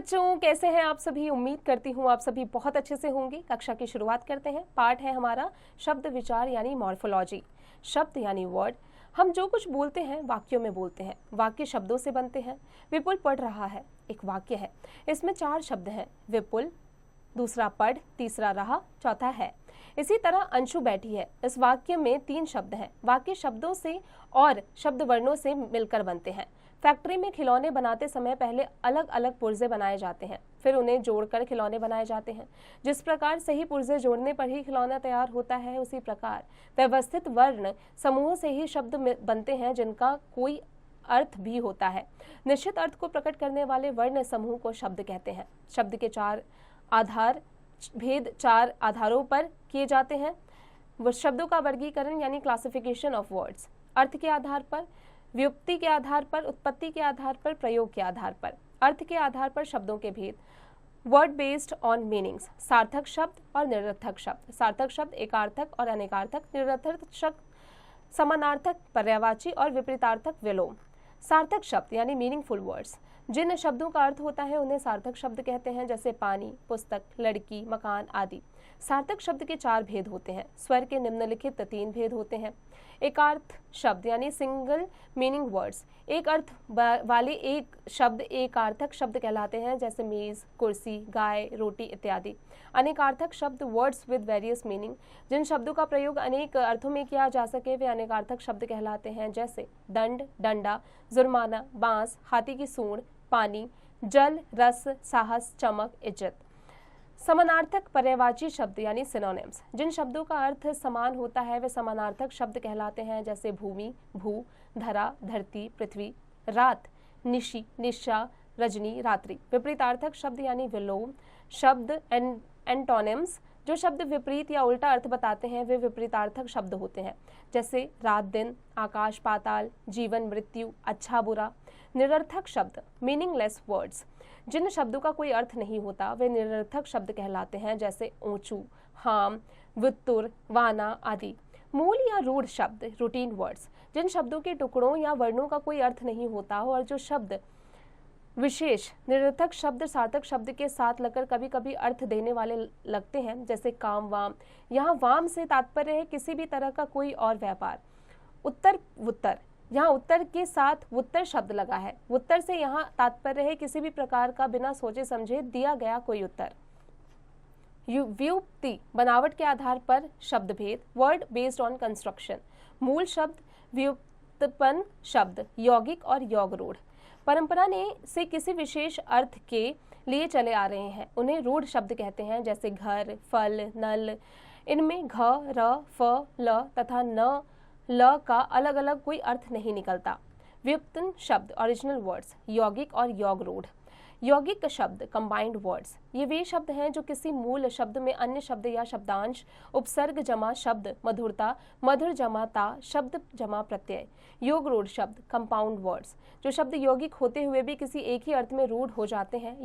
बच्चों, कैसे हैं आप सभी। उम्मीद करती हूँ आप सभी बहुत अच्छे से होंगे। कक्षा की शुरुआत करते हैं। पाठ है हमारा शब्द विचार यानी मॉर्फोलॉजी। शब्द यानी वर्ड। हम जो कुछ बोलते हैं वाक्यों में बोलते हैं। वाक्य शब्दों से बनते हैं। विपुल पढ़ रहा है, एक वाक्य है। इसमें 4 शब्द हैं। विपुल, दूसरा पढ़, तीसरा रहा, चौथा है। इसी तरह अंशु बैठी है। इस वाक्य में 3 शब्द हैं। वाक्य शब्दों से और शब्द वर्णों से मिलकर बनते हैं। फैक्ट्री में खिलौने बनाते समय पहले अलग अलग पुर्जे बनाए जाते हैं, फिर उन्हें जोड़कर खिलौने बनाए जाते हैं। जिस प्रकार सही पुर्जे जोड़ने पर ही खिलौना तैयार होता है, उसी प्रकार व्यवस्थित वर्ण समूह से ही शब्द बनते हैं जिनका कोई अर्थ भी होता है। निश्चित अर्थ को प्रकट करने वाले वर्ण समूह को शब्द कहते हैं। शब्द के 4 आधार भेद 4 आधारों पर किए जाते हैं। शब्दों का वर्गीकरण यानी क्लासिफिकेशन ऑफ वर्ड्स। अर्थ के आधार पर, व्युत्पत्ति के आधार पर, उत्पत्ति के आधार पर, प्रयोग के आधार पर। अर्थ के आधार पर शब्दों के भेद। Word based on meanings. सार्थक शब्द और निरर्थक शब्द। सार्थक शब्द एकार्थक और अनेकार्थक। निरर्थक शब्द समानार्थक, पर्यायवाची और विपरीतार्थक, विलोम। सार्थक शब्द यानी मीनिंगफुल वर्ड्स। जिन शब्दों का अर्थ होता है उन्हें सार्थक शब्द कहते हैं, जैसे पानी, पुस्तक, लड़की, मकान आदि। सार्थक शब्द के 4 भेद होते हैं। स्वर के निम्नलिखित 3 भेद होते हैं। एकार्थ शब्द यानी सिंगल मीनिंग वर्ड्स। एक अर्थ वाले एक शब्द एकार्थक शब्द कहलाते हैं, जैसे मेज, कुर्सी, गाय, रोटी इत्यादि। अनेकार्थक शब्द वर्ड्स विद वेरियस मीनिंग। जिन शब्दों का प्रयोग अनेक अर्थों में किया जा सके वे अनेकार्थक शब्द कहलाते हैं, जैसे दंड, डंडा, जुर्माना, बांस, हाथी की सूंड, पानी, जल, रस, साहस, चमक, इज्जत। समानार्थक पर्यायवाची शब्द यानी सिनोनिम्स। जिन शब्दों का अर्थ समान होता है वे समानार्थक शब्द कहलाते हैं, जैसे भूमि, भू, धरा, धरती, पृथ्वी, रात, निशि, निशा, रजनी, रात्रि। विपरीतार्थक शब्द यानी विलोम शब्द एंटोनिम्स। जो शब्द विपरीत या उल्टा अर्थ बताते हैं वे विपरीतार्थक शब्द होते हैं, जैसे रात दिन, आकाश पाताल, जीवन मृत्यु, अच्छा बुरा। निरर्थक शब्द मीनिंगलेस वर्ड्स। जिन शब्दों का कोई अर्थ नहीं होता वे निरर्थक शब्द कहलाते हैं, जैसे ऊंचू, हाम, वित्तुर, वाना आदि। मूल या रूढ़ शब्द रूटीन वर्ड्स। जिन शब्दों के टुकड़ों या वर्णों का कोई अर्थ नहीं होता और जो शब्द विशेष निरर्थक शब्द सार्थक शब्द के साथ लगकर कभी कभी अर्थ देने वाले लगते हैं, जैसे काम, वाम। यहाँ वाम से तात्पर्य है किसी भी तरह का कोई और व्यापार। उत्तर, वुत्तर। यहाँ उत्तर के साथ वुत्तर शब्द लगा है। वुत्तर से यहाँ तात्पर्य है किसी भी प्रकार का बिना सोचे समझे दिया गया कोई उत्तर। व्युत्पत्ति बनावट के आधार पर शब्द भेद। Word based on construction. मूल शब्द, व्युत्पन्न शब्द, यौगिक और योगरूढ़। परंपरा ने से किसी विशेष अर्थ के लिए चले आ रहे हैं, उन्हें रूढ़ शब्द कहते हैं, जैसे घर, फल, नल। इनमें घ, र, फ, ल तथा न, ल का अलग अलग कोई अर्थ नहीं निकलता। व्युत्पन्न शब्द ओरिजिनल वर्ड्स, यौगिक और योगरूढ़। यौगिक शब्द कंबाइंड वर्ड्स। ये वे शब्द हैं जो किसी मूल शब्द में अन्य शब्द या शब्दांश, उपसर्ग जमा शब्द, मधुरता, मधुर जमा ता, शब्द जमा प्रत्यय। योगरूढ़ शब्द कंपाउंड वर्ड्स। जो शब्द यौगिक होते हुए भी किसी एक ही अर्थ में रूढ़ हो जाते हैं,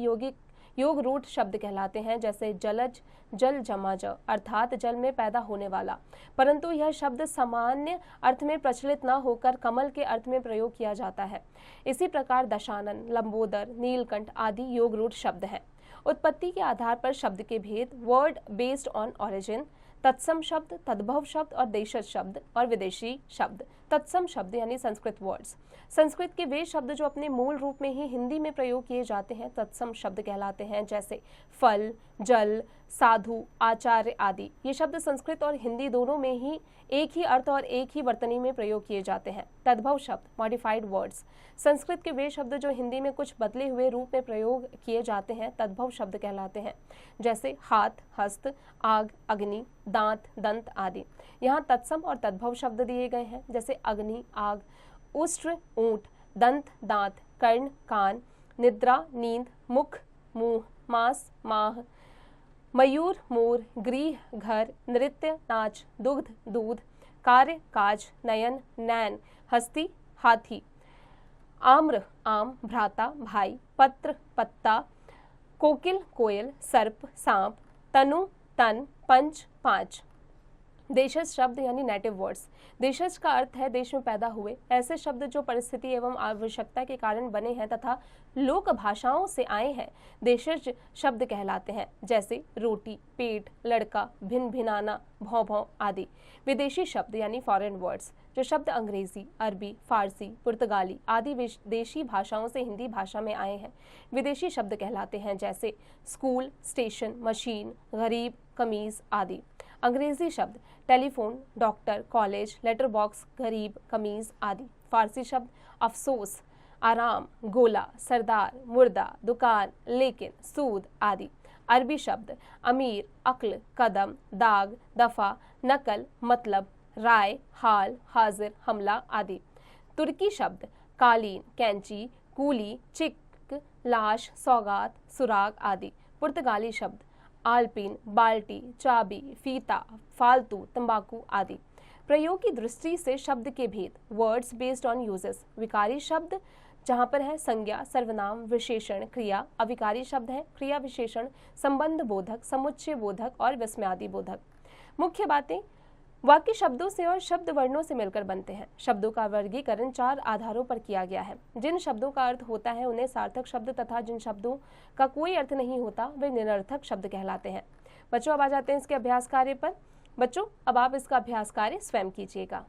योगरूढ़ शब्द कहलाते हैं, जैसे जलज, जल जमा ज, अर्थात जल में पैदा होने वाला। परंतु यह शब्द सामान्य अर्थ में प्रचलित न होकर कमल के अर्थ में प्रयोग किया जाता है। इसी प्रकार दशानन, लंबोदर, नीलकंठ आदि योगरूढ़ शब्द हैं। उत्पत्ति के आधार पर शब्द के भेद। Word based on origin. तत्सम शब्द, तद्भव शब्द और देशज शब्द और विदेशी शब्द। तत्सम शब्द यानी संस्कृत वर्ड्स। संस्कृत के वे शब्द जो अपने मूल रूप में ही हिंदी में प्रयोग किए जाते हैं तत्सम शब्द कहलाते हैं, जैसे फल, जल, साधु, आचार्य आदि। ये शब्द संस्कृत और हिंदी दोनों में ही एक ही अर्थ और एक ही वर्तनी में प्रयोग किए जाते हैं। तद्भव शब्द मॉडिफाइड वर्ड्स। संस्कृत के वे शब्द जो हिंदी में कुछ बदले हुए रूप में प्रयोग किए जाते हैं तद्भव शब्द कहलाते हैं, जैसे हाथ, हस्त, आग, अग्नि, दांत, दंत आदि। यहाँ तत्सम और तद्भव शब्द दिए गए हैं, जैसे अग्नि, आग, उष्ट्र, ऊंट, दंत, दांत, कर्ण, कान, निद्रा, नींद, मुख, मुंह, मांस, माह, मयूर, मोर, गृह, घर, नृत्य, नाच, दुग्ध, दूध, कार्य, काज, नयन, नैन, हस्ती, हाथी, आम्र, आम, भ्राता, भाई, पत्र, पत्ता, कोकिल, कोयल, सर्प, सांप, तनु, तन, पंच, पांच। देशज शब्द यानी नेटिव वर्ड्स। देशज का अर्थ है देश में पैदा हुए ऐसे शब्द जो परिस्थिति एवं आवश्यकता के कारण बने हैं तथा लोक भाषाओं से आए हैं, देशज शब्द कहलाते हैं। जैसे रोटी, पेट, लड़का, भिन भिनाना, भौं भौं आदि। विदेशी शब्द यानी फॉरेन वर्ड्स, जो शब्द अंग्रेजी, अरबी, फारसी, पुर्तगाली आदि विदेशी भाषाओं से हिंदी भाषा में आए हैं, विदेशी शब्द कहलाते हैं। जैसे स्कूल, स्टेशन, मशीन, गरीब, कमीज आदि। अंग्रेजी शब्द telephone, doctor, college, letter box, गरीब, कमीज आदि। फारसी शब्द अफसोस, आराम, गोला, सरदार, मुर्दा, दुकान, लेकिन, सूद आदि। अरबी शब्द अमीर, अक्ल, कदम, दाग, दफा, नकल, मतलब, राय, हाल, हाजिर, हमला आदि। तुर्की शब्द कालीन, कैंची, कूली, चिक, लाश, सौगात, सुराग आदि। पुर्तगाली शब्द आलपिन, बाल्टी, चाबी, फीता, फालतू, तंबाकू आदि। प्रयोग की दृष्टि से शब्द के भेद। Words based on uses. विकारी शब्द जहाँ पर है संज्ञा, सर्वनाम, विशेषण, क्रिया। अविकारी शब्द है क्रिया, विशेषण, संबंध बोधक, समुच्चय बोधक और विस्मयादि बोधक। मुख्य बातें, वाक्य शब्दों से और शब्द वर्णों से मिलकर बनते हैं। शब्दों का वर्गीकरण 4 आधारों पर किया गया है। जिन शब्दों का अर्थ होता है उन्हें सार्थक शब्द तथा जिन शब्दों का कोई अर्थ नहीं होता वे निरर्थक शब्द कहलाते हैं। बच्चों, अब आ जाते हैं इसके अभ्यास कार्य पर। बच्चों, अब आप इसका अभ्यास कार्य स्वयं कीजिएगा।